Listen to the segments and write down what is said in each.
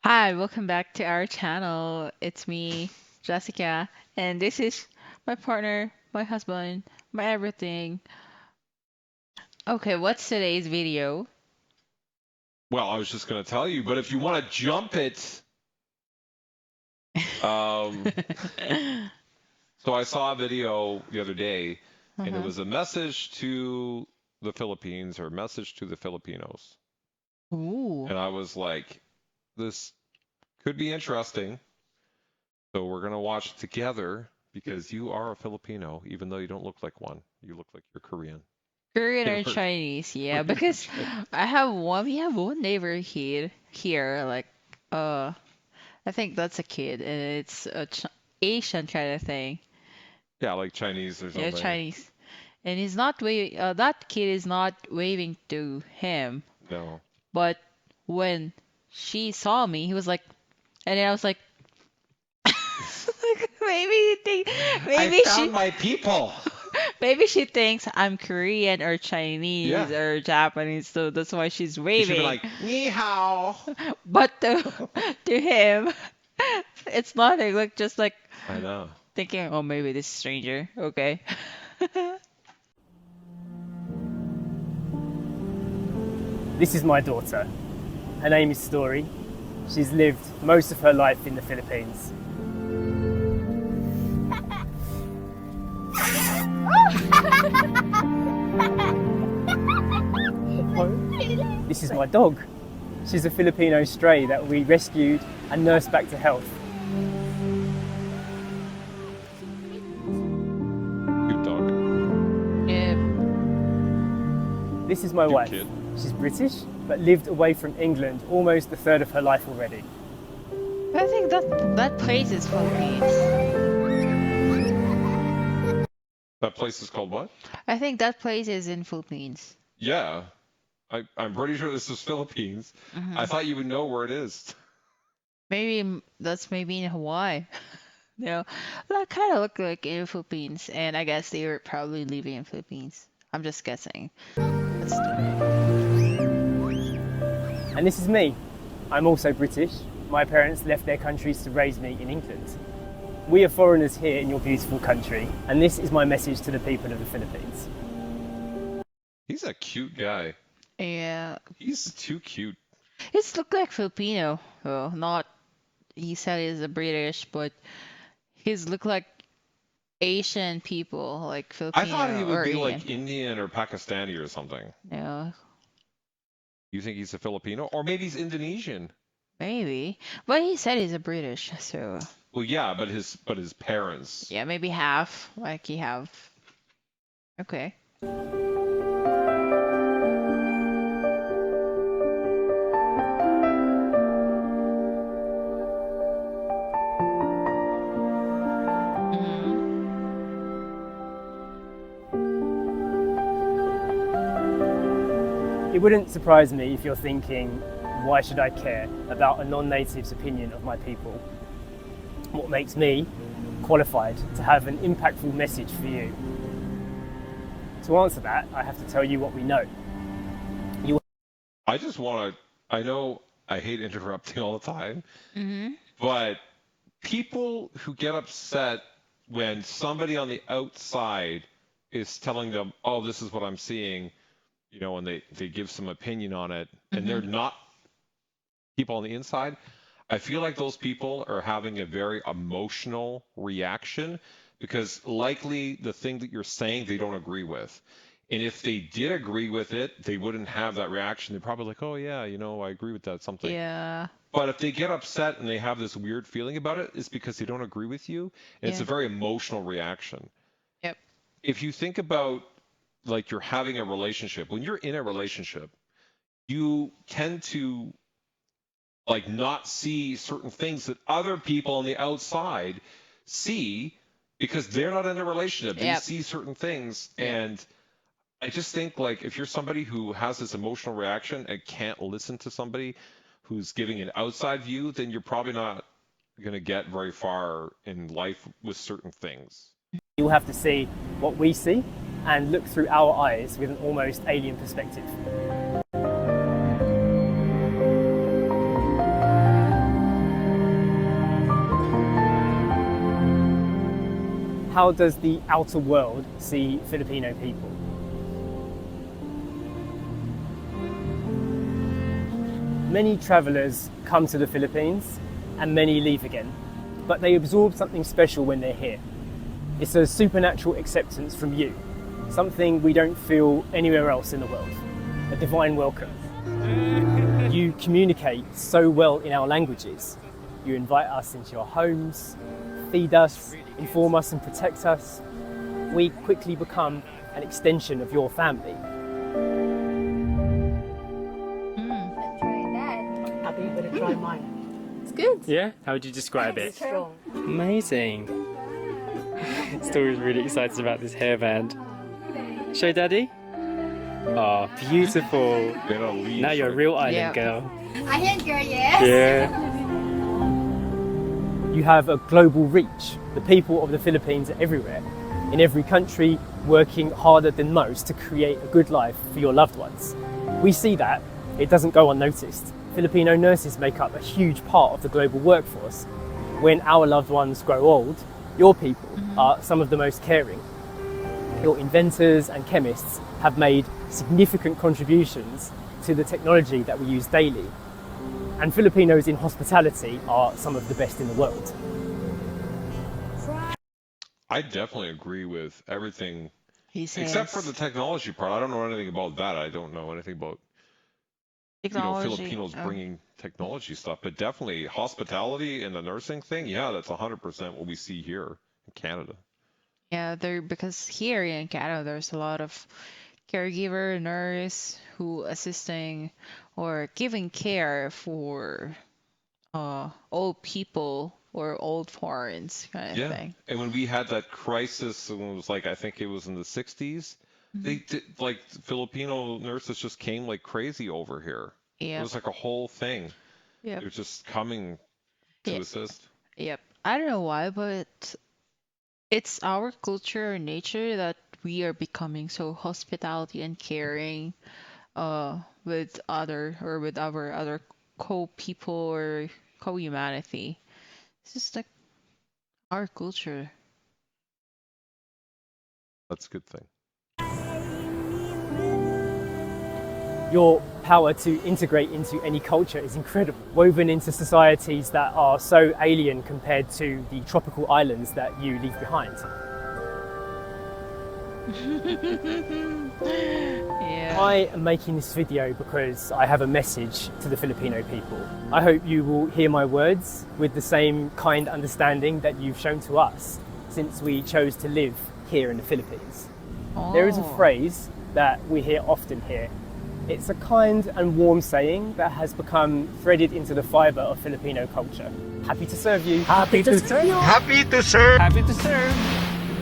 Hi, welcome back to our channel. It's me, Jessica, and this is my partner, my husband, my everything. Okay, what's today's video? Well, I was just going to tell you, but if you want to jump it, um, so I saw a video the other day, and it Uh-huh. was a message to the Philippines or a message to the Filipinos. Ooh. And I was like, this could be interesting. So we're going to watch it together because you are a Filipino, even though you don't look like one. You look like you're Korean. Korean Korean or Chinese, yeah, or because Chinese. we have one neighbor here, like, uh, I think that's a kid, and it's a Asian kind of thing. Yeah, like Chinese or Yeah, something. Chinese. And he's not that kid is not waving to him. No. But when she saw me, he was like, and then I was like, maybe you think, I maybe found she, my people. maybe she thinks I'm Korean or Chinese Yeah. or Japanese, so that's why she's You should be waving. like, ni hao. But to him, it's nothing. Like just like I know. thinking, oh, maybe this stranger. Okay. This is my daughter. Her name is Story. She's lived most of her life in the Philippines. This is my dog. She's a Filipino stray that we rescued and nursed back to health. Cute dog. Yeah. This is my Cute wife. kid. She's British, but lived away from England almost a third of her life already. I think that place is Philippines. That place is called what? I think that place is in Philippines. Yeah. I'm pretty sure this is Philippines. I Hmm. thought you would know where it is. Maybe that's maybe in Hawaii. No, that kind of look like in Philippines, and I guess they were probably living in Philippines. I'm just guessing. That's And this is me. I'm also British. My parents left their countries to raise me in England. We are foreigners here in your beautiful country, and this is my message to the people of the Philippines. He's a cute guy. yeah. He's too cute. It's look like Filipino. Well, not he said he's a British, but he's look like Asian people, like I thought he Filipino would or be Indian. like Indian or Pakistani or something. No, You think he's a Filipino? Or maybe he's Indonesian. maybe, but he said he's a British, so Well, yeah, but his parents. yeah, maybe half. Like he have. Okay. Hmm. It wouldn't surprise me if you're thinking, why should I care about a non-native's opinion of my people? What makes me qualified to have an impactful message for you? To answer that, I have to tell you what we know. I just want to. I know I hate interrupting all the time, Hmm. but people who get upset when somebody on the outside is telling them, "Oh, this is what I'm seeing," and they give some opinion on it, and they're Hmm. not people on the inside. I feel like those people are having a very emotional reaction because likely the thing that you're saying they don't agree with. And if they did agree with it, they wouldn't have that reaction. They're probably like, "Oh yeah, I agree with that something." Yeah. But if they get upset and they have this weird feeling about it, it's because they don't agree with you, and it's Yeah. a very emotional reaction. Yep. If you think about like you're having a relationship, when you're in a relationship, you tend to like not see certain things that other people on the outside see because they're not in a relationship. They Yep. see certain things, Yep. and I just think like if you're somebody who has this emotional reaction and can't listen to somebody who's giving an outside view, then you're probably not going to get very far in life with certain things. You'll have to see what we see and look through our eyes with an almost alien perspective. how does the outer world see Filipino people? Many travellers come to the Philippines and many leave again, but they absorb something special when they're here. It's a supernatural acceptance from you, something we don't feel anywhere else in the world, a divine welcome. You communicate so well in our languages. You invite us into your homes, feed us, inform us and protect us. We quickly become an extension of your family. Happy you better try mine. It's good. Yeah? How would you describe it? Strong. Amazing. Story's really excited about this hairband. Show Daddy. Oh, beautiful. Now you're a real island girl. Island girl, yes. Yeah. You have a global reach. The people of the Philippines are everywhere, in every country, working harder than most to create a good life for your loved ones. We see that. It doesn't go unnoticed. Filipino nurses make up a huge part of the global workforce. When our loved ones grow old, your people are some of the most caring. Your inventors and chemists have made significant contributions to the technology that we use daily. And Filipinos in hospitality are some of the best in the world. I definitely agree with everything, He says except for the technology part. I don't know anything about that. I don't know anything about technology. Filipinos bringing technology stuff, but definitely hospitality and the nursing thing. Yeah, that's 100% what we see here in Canada. Yeah, there because here in Canada there's a lot of caregiver, nurse who assisting or giving care for old people or old foreigners kind of Yeah, thing. and when we had that crisis, when it was like I think it was in the 60s, they did like Filipino nurses just came like crazy over here. It Yep. was like a whole thing. Yep. They're just coming to Yep. assist. Yep. I don't know why, but it's our culture and nature that we are becoming so hospitality and caring with other or with our other co-people or co-humanity. It's just like our culture. That's a good thing. Your power to integrate into any culture is incredible, woven into societies that are so alien compared to the tropical islands that you leave behind. Yeah. I am making this video because I have a message to the Filipino people. I hope you will hear my words with the same kind understanding that you've shown to us since we chose to live here in the Philippines. There is a Oh. phrase that we hear often here. It's a kind and warm saying that has become threaded into the fibre of Filipino culture. Happy to serve you. Happy to serve you. Happy to serve. Happy to serve.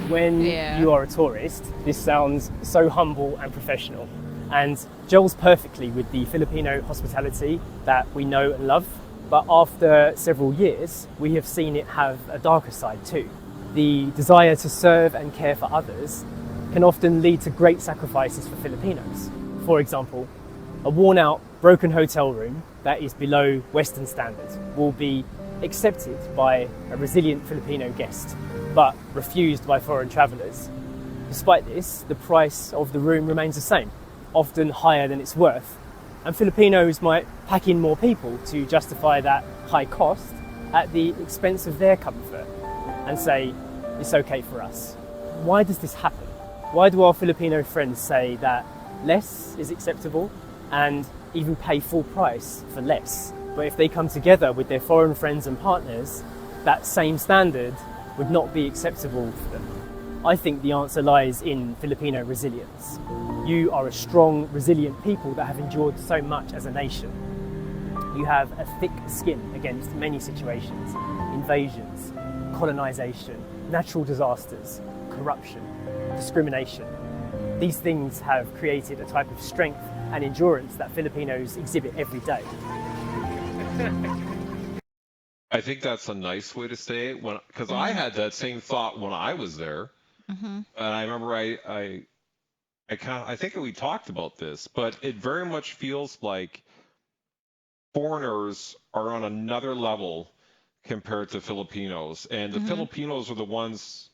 When Yeah. you are a tourist, this sounds so humble and professional and gels perfectly with the Filipino hospitality that we know and love. But after several years, we have seen it have a darker side too. The desire to serve and care for others can often lead to great sacrifices for Filipinos. For example, a worn-out, broken hotel room that is below Western standards will be accepted by a resilient Filipino guest, but refused by foreign travellers. Despite this, the price of the room remains the same, often higher than it's worth, and Filipinos might pack in more people to justify that high cost at the expense of their comfort and say, it's okay for us. Why does this happen? Why do our Filipino friends say that less is acceptable and even pay full price for less? But if they come together with their foreign friends and partners, that same standard would not be acceptable for them. I think the answer lies in Filipino resilience. You are a strong, resilient people that have endured so much as a nation. You have a thick skin against many situations: invasions, colonization, natural disasters, corruption, discrimination. These things have created a type of strength and endurance that Filipinos exhibit every day. I think that's a nice way to say it. Because I had that same thought when I was there, and I remember I think we talked about this, but it very much feels like foreigners are on another level compared to Filipinos, and the Filipinos are the ones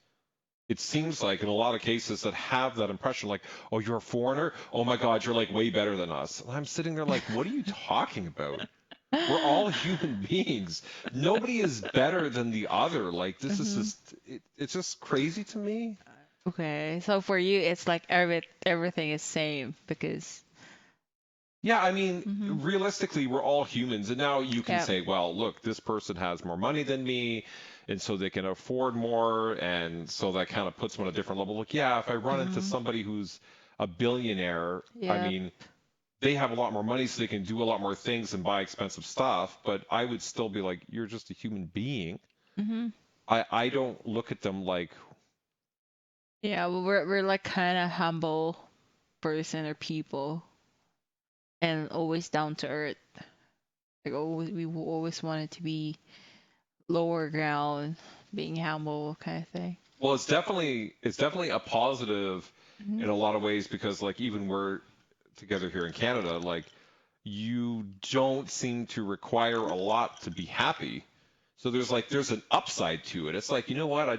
it seems like in a lot of cases that have that impression, like, oh, you're a foreigner? Oh my God, you're like way better than us. And I'm sitting there like, what are you talking about? We're all human beings. Nobody is better than the other. Like, this is Hmm. just, it's just crazy to me. Okay, so for you, it's like everything is same because. Yeah, I mean, Hmm. realistically, we're all humans. And now you can Yep. say, well, look, this person has more money than me, and so they can afford more. And so that kind of puts them on a different level. Look, yeah, if I run into Hmm. somebody who's a billionaire, I Yep. mean, they have a lot more money, so they can do a lot more things and buy expensive stuff. But I would still be like, you're just a human being. Hmm. I don't look at them like, Yeah, well, we're like kind of humble person or people, and always down to earth. Like always, always wanted to be lower ground, being humble kind of thing. well, it's definitely a positive Hmm. in a lot of ways because like even we're together here in Canada, like you don't seem to require a lot to be happy. So there's an upside to it. It's like, you know what?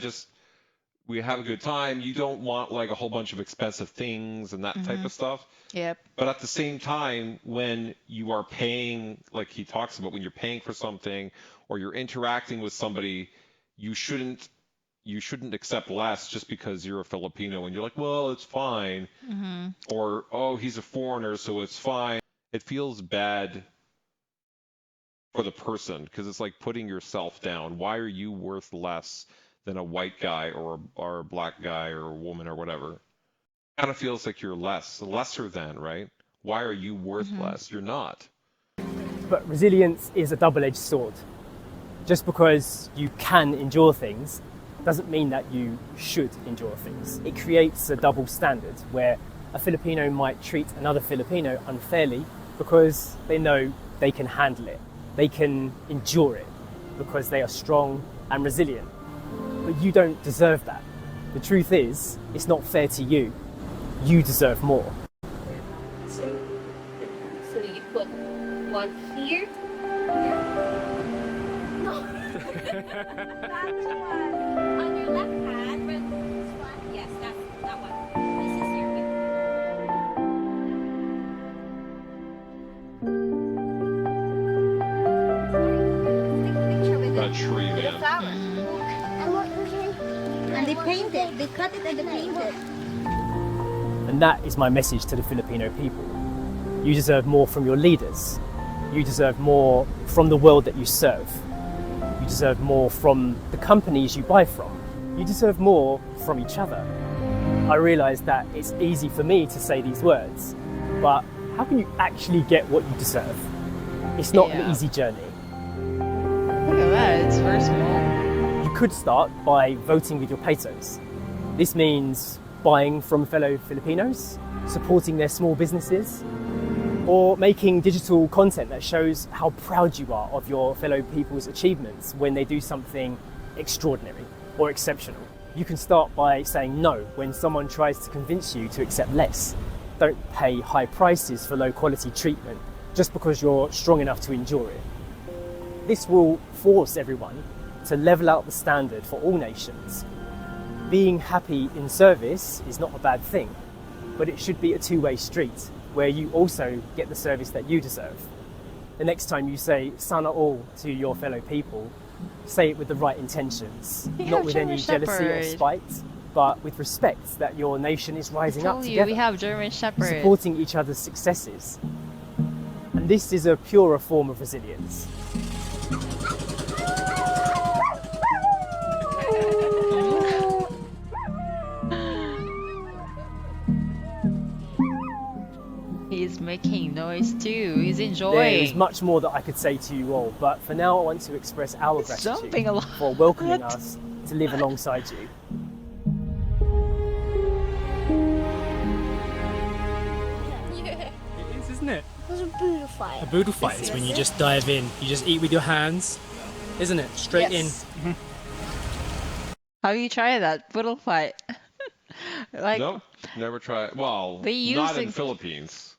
We have a good time. You don't want like a whole bunch of expensive things and that type Hmm. of stuff. Yep. But at the same time, when you are paying, like he talks about, when you're paying for something or you're interacting with somebody, you shouldn't you shouldn't accept less just because you're a Filipino and you're like, well, it's fine, Hmm. or oh, he's a foreigner, so it's fine. It feels bad for the person because it's like putting yourself down. Why are you worth less than a white guy or a black guy or a woman or whatever? Kind of feels like you're lesser than, right? Why are you worth Hmm. less? You're not. But resilience is a double-edged sword. Just because you can endure things doesn't mean that you should endure things. It creates a double standard where a Filipino might treat another Filipino unfairly because they know they can handle it. They can endure it because they are strong and resilient. But you don't deserve that. The truth is, it's not fair to you. You deserve more. So you put one here. No. That one. On your left hand. This one? Yes, that one. This is your Take a picture with That it. tree, With the man. flower. Hmm. And they paint it. They cut it and they paint it. And that is my message to the Filipino people. You deserve more from your leaders. You deserve more from the world that you serve. You deserve more from the companies you buy from. You deserve more from each other. I realise that it's easy for me to say these words, but how can you actually get what you deserve? It's not an Yeah. easy journey. Look at that. It's very small. You could start by voting with your pesos. This means buying from fellow Filipinos, supporting their small businesses, or making digital content that shows how proud you are of your fellow people's achievements when they do something extraordinary or exceptional. You can start by saying no when someone tries to convince you to accept less. Don't pay high prices for low quality treatment just because you're strong enough to endure it. This will force everyone to level out the standard for all nations. Being happy in service is not a bad thing, but it should be a two-way street where you also get the service that you deserve. The next time you say sana all to your fellow people, say it with the right intentions, We not have with German any jealousy or Shepherd. spite, but with respect that your nation is I rising up told you together, we have German Shepherd. supporting each other's successes. And this is a purer form of resilience. He's making noise too. He's There is enjoying. much more that I could say to you all, but for now I want to express our He's jumping gratitude a lot. for welcoming us to live alongside you. It is, isn't it? There's a boodle fight. A boodle fight is when you just dive in. You just eat with your hands, isn't it? Straight Yes. in. How do you try that? Boodle fight. Like Nope, never tried. Well, they not in using Philippines.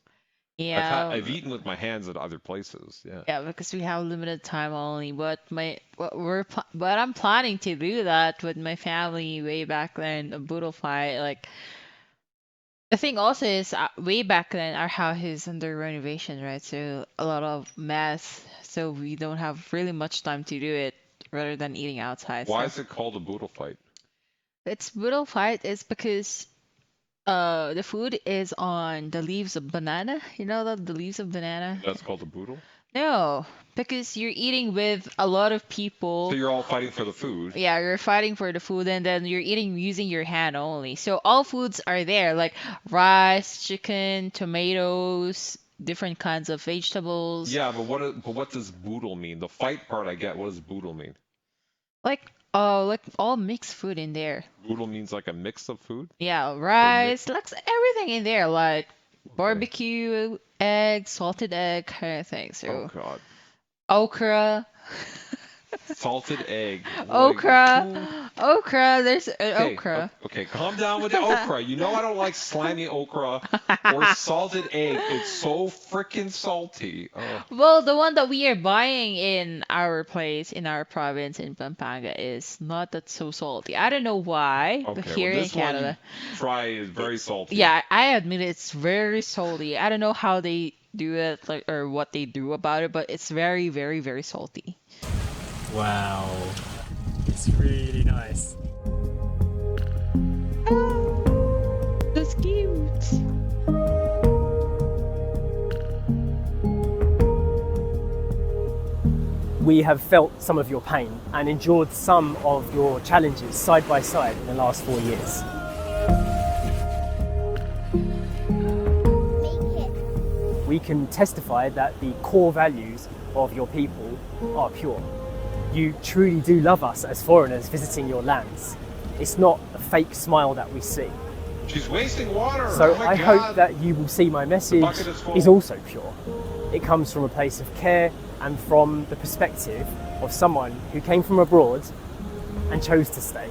Yeah, I've eaten with my hands at other places. Yeah. yeah, because we have limited time only. But but I'm planning to do that with my family way back then, a boodle fight. Like the thing also is, way back then our house is under renovation, right? So a lot of mess. So we don't have really much time to do it rather than eating outside. Why So is it called a boodle fight? it's boodle fight is because the food is on the leaves of banana. You know the leaves of banana? That's called a boodle. No, because you're eating with a lot of So people. you're all fighting for the food. Yeah, you're fighting for the food and then you're eating using your hand only. So all foods are there, like rice, chicken, tomatoes, different kinds of vegetables. Yeah, but what does boodle mean? The fight part I get. What does boodle mean? Like all mixed food in there. Boodle means like a mix of food Yeah, or mix. rice, like everything in there, like Okay. barbecue, egg, salted egg kind of thing. Oh So God. okra. Salted egg. Like, who? Okra, there's Okay, okra. okay, calm down with the okra. You know I don't like slimy okra or salted egg. It's so freaking salty. Oh, Well, the one that we are buying in our place, in our province in Pampanga, is not that so salty. I don't know why, but okay. Well, here in this one you Canada, try is very salty. yeah, I admit it's very salty. I don't know how they do it, like, or what they do about it, but it's very, very, very salty. Wow. It's really nice. That's cute. We have felt some of your pain and endured some of your challenges side by side in the last 4 years. Make it. We can testify that the core values of your people are pure. You truly do love us as foreigners visiting your lands. It's not a fake smile that we see. She's wasting water. So Oh my I God. hope that you will see my message bucket is full. is also pure. It comes from a place of care and from the perspective of someone who came from abroad and chose to stay.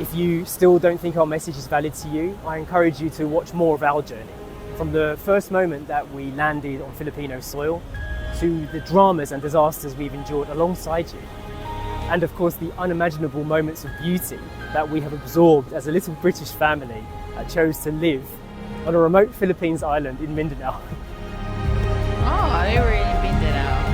If you still don't think our message is valid to you, I encourage you to watch more of our journey. From the first moment that we landed on Filipino soil to the dramas and disasters we've endured alongside you. And of course the unimaginable moments of beauty that we have absorbed as a little British family that chose to live on a remote Philippines island in Mindanao. Oh, they really been it out.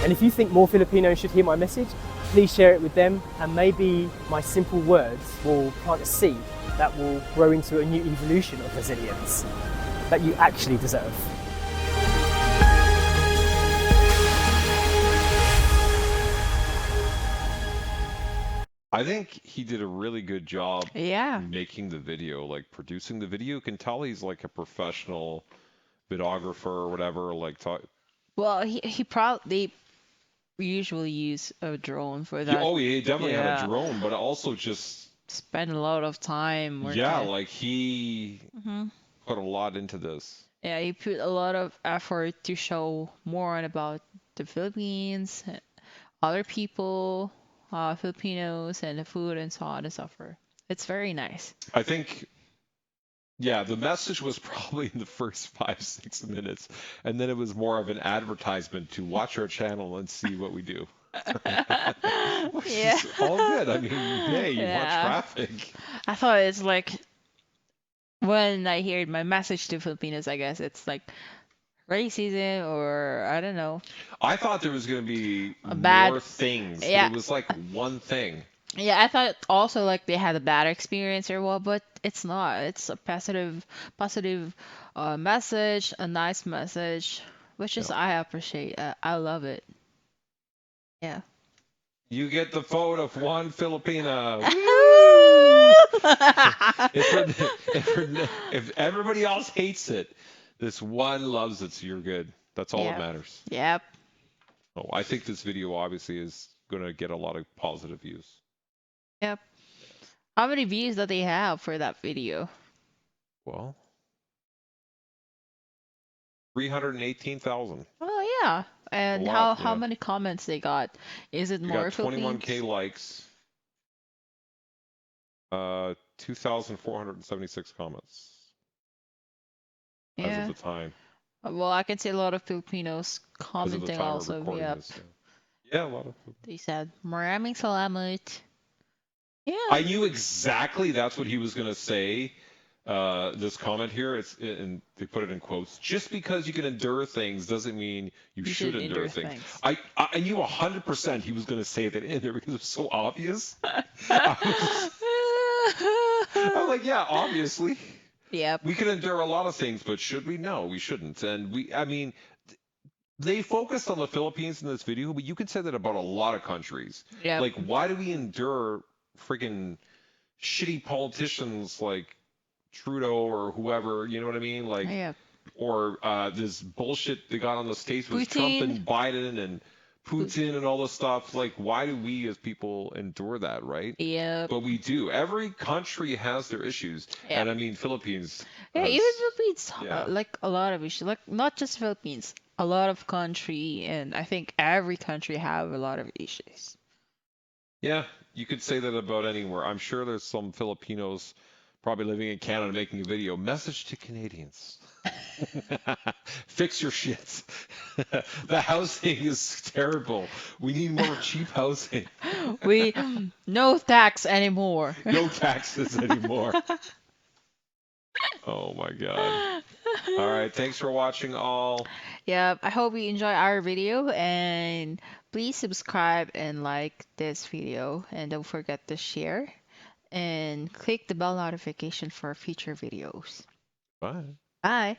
And if you think more Filipinos should hear my message, please share it with them, and maybe my simple words will plant a seed that will grow into a new evolution of resilience that you actually deserve. I think he did a really good job Yeah. making the video, like producing the video. You can tell he's like a professional videographer or whatever. Like, Well, he probably usually use a drone for that. oh, he definitely had a Yeah. drone, but also just Spend a lot of time working. yeah, like he Hmm. put a lot into this. Yeah, he put a lot of effort to show more on about the Philippines, other people, Filipinos, and the food and so on and so forth. It's very nice. I think, yeah, the message was probably in the first 5, 6 minutes, and then it was more of an advertisement to watch our channel and see what we do. Which Yeah. is all good. I mean, hey, you want Yeah. traffic. I thought it's like when I heard my message to Filipinos, I guess it's like racism or I don't know. I thought there was going to be A bad- more things, but yeah. it was like one thing. Yeah, I thought also like they had a bad experience or what, but it's not. It's a positive message, a nice message, which is Yeah. I appreciate. I love it. Yeah. You get the vote of one Filipina. Woo! if, we're, if everybody else hates it, this one loves it, so you're good. That's all that Yeah. matters. Yep. Oh, I think this video obviously is going to get a lot of positive views. Yep. How many views do they have for that video? Well, 318,000. Oh yeah. A And lot, how yeah. many comments they got? Is it You more got 21K Philippines? likes, 2,476 comments as of Yeah. the time. Well, I can see a lot of Filipinos As of the commenting time of also. recording Yep. this. Yeah, yeah, a lot of. They said, Maraming salamat. Yeah. I knew exactly that's what he was going to say. This comment here, and they put it in quotes. Just because you can endure things doesn't mean you You should should endure endure things. things. I knew 100% he was going to say that in there because it was so obvious. I was, I'm like, yeah, obviously. Yep. We can endure a lot of things, but should we? No, we shouldn't. And I mean, they focused on the Philippines in this video, but you could say that about a lot of countries. Yep. Like, why do we endure freaking shitty politicians like Trudeau or whoever, you know what I mean? Like, Yep. or this bullshit they got on the states with Trump Putin. and Biden and Putin and all this stuff. Like, why do we as people endure that, right? Yep. But we do. Every country has their issues, Yep. and I mean, Philippines Yeah, even has, Philippines, yeah, like a lot of issues, like not just Philippines, a lot of country, and I think every country have a lot of issues. yeah. You could say that about anywhere. I'm sure there's some Filipinos probably living in Canada making a video. Message to Canadians. Fix your shit. The housing is terrible. We need more cheap housing. We no tax anymore. No taxes anymore. Oh my God. All right. Thanks for watching, all. Yeah, I hope you enjoy our video and please subscribe and like this video and don't forget to share and click the bell notification for future videos. Bye. Bye.